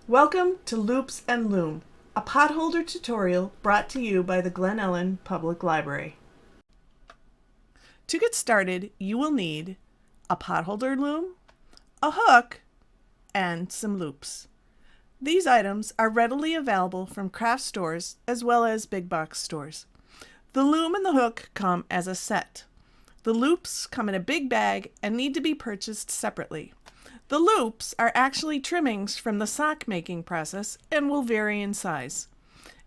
Welcome to Loops and Loom, a potholder tutorial brought to you by the Glen Ellen Public Library. To get started, you will need a potholder loom, a hook, and some loops. These items are readily available from craft stores as well as big box stores. The loom and the hook come as a set. The loops come in a big bag and need to be purchased separately. The loops are actually trimmings from the sock making process and will vary in size.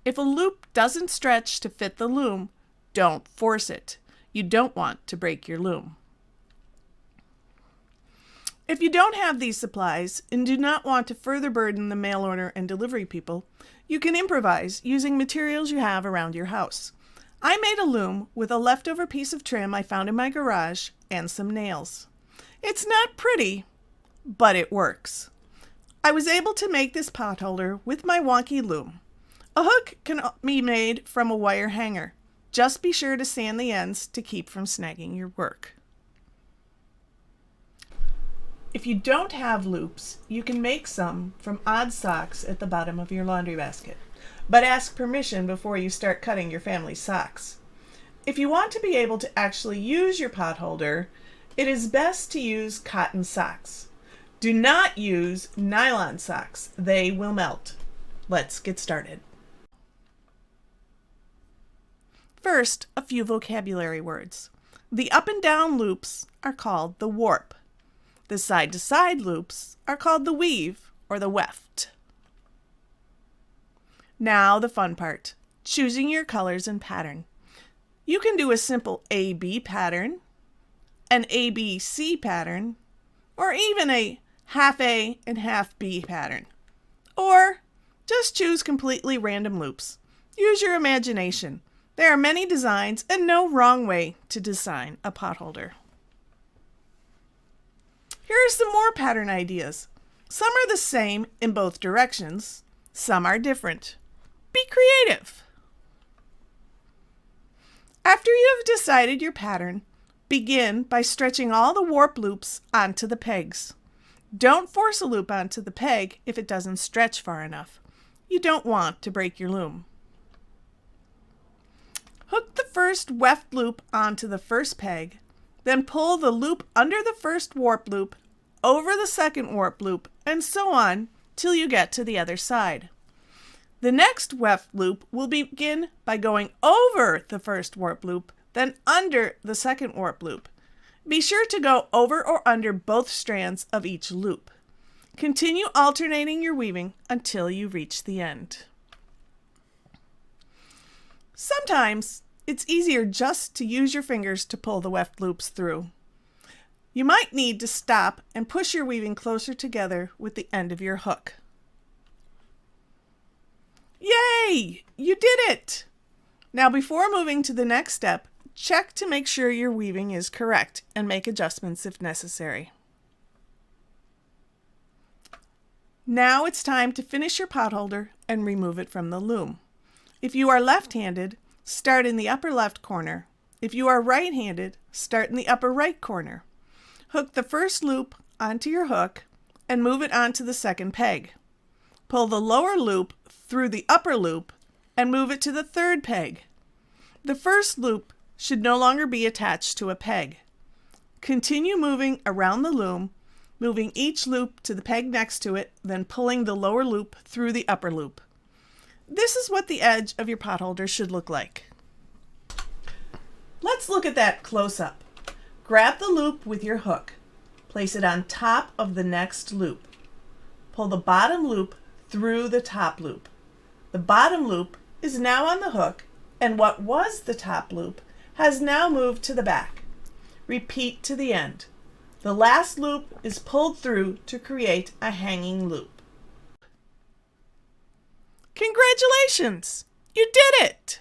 If a loop doesn't stretch to fit the loom, don't force it. You don't want to break your loom. If you don't have these supplies and do not want to further burden the mail order and delivery people, you can improvise using materials you have around your house. I made a loom with a leftover piece of trim I found in my garage and some nails. It's not pretty, but it works. I was able to make this potholder with my wonky loom. A hook can be made from a wire hanger. Just be sure to sand the ends to keep from snagging your work. If you don't have loops, you can make some from odd socks at the bottom of your laundry basket, but ask permission before you start cutting your family's socks. If you want to be able to actually use your potholder, it is best to use cotton socks. Do not use nylon socks. They will melt. Let's get started. First, a few vocabulary words. The up and down loops are called the warp. The side-to-side loops are called the weave or the weft. Now the fun part, choosing your colors and pattern. You can do a simple A-B pattern, an A-B-C pattern, or even a half A and half B pattern. Or just choose completely random loops. Use your imagination. There are many designs and no wrong way to design a potholder. Here are some more pattern ideas. Some are the same in both directions. Some are different. Be creative. After you have decided your pattern, begin by stretching all the warp loops onto the pegs. Don't force a loop onto the peg if it doesn't stretch far enough. You don't want to break your loom. Hook the first weft loop onto the first peg, then pull the loop under the first warp loop, over the second warp loop, and so on till you get to the other side. The next weft loop will begin by going over the first warp loop, then under the second warp loop. Be sure to go over or under both strands of each loop. Continue alternating your weaving until you reach the end. Sometimes it's easier just to use your fingers to pull the weft loops through. You might need to stop and push your weaving closer together with the end of your hook. Yay! You did it! Now before moving to the next step, check to make sure your weaving is correct and make adjustments if necessary. Now it's time to finish your potholder and remove it from the loom. If you are left-handed, start in the upper left corner. If you are right-handed, start in the upper right corner. Hook the first loop onto your hook and move it onto the second peg. Pull the lower loop through the upper loop and move it to the third peg. The first loop should no longer be attached to a peg. Continue moving around the loom, moving each loop to the peg next to it, then pulling the lower loop through the upper loop. This is what the edge of your potholder should look like. Let's look at that close up. Grab the loop with your hook. Place it on top of the next loop. Pull the bottom loop through the top loop. The bottom loop is now on the hook, and what was the top loop has now moved to the back. Repeat to the end. The last loop is pulled through to create a hanging loop. Congratulations! You did it!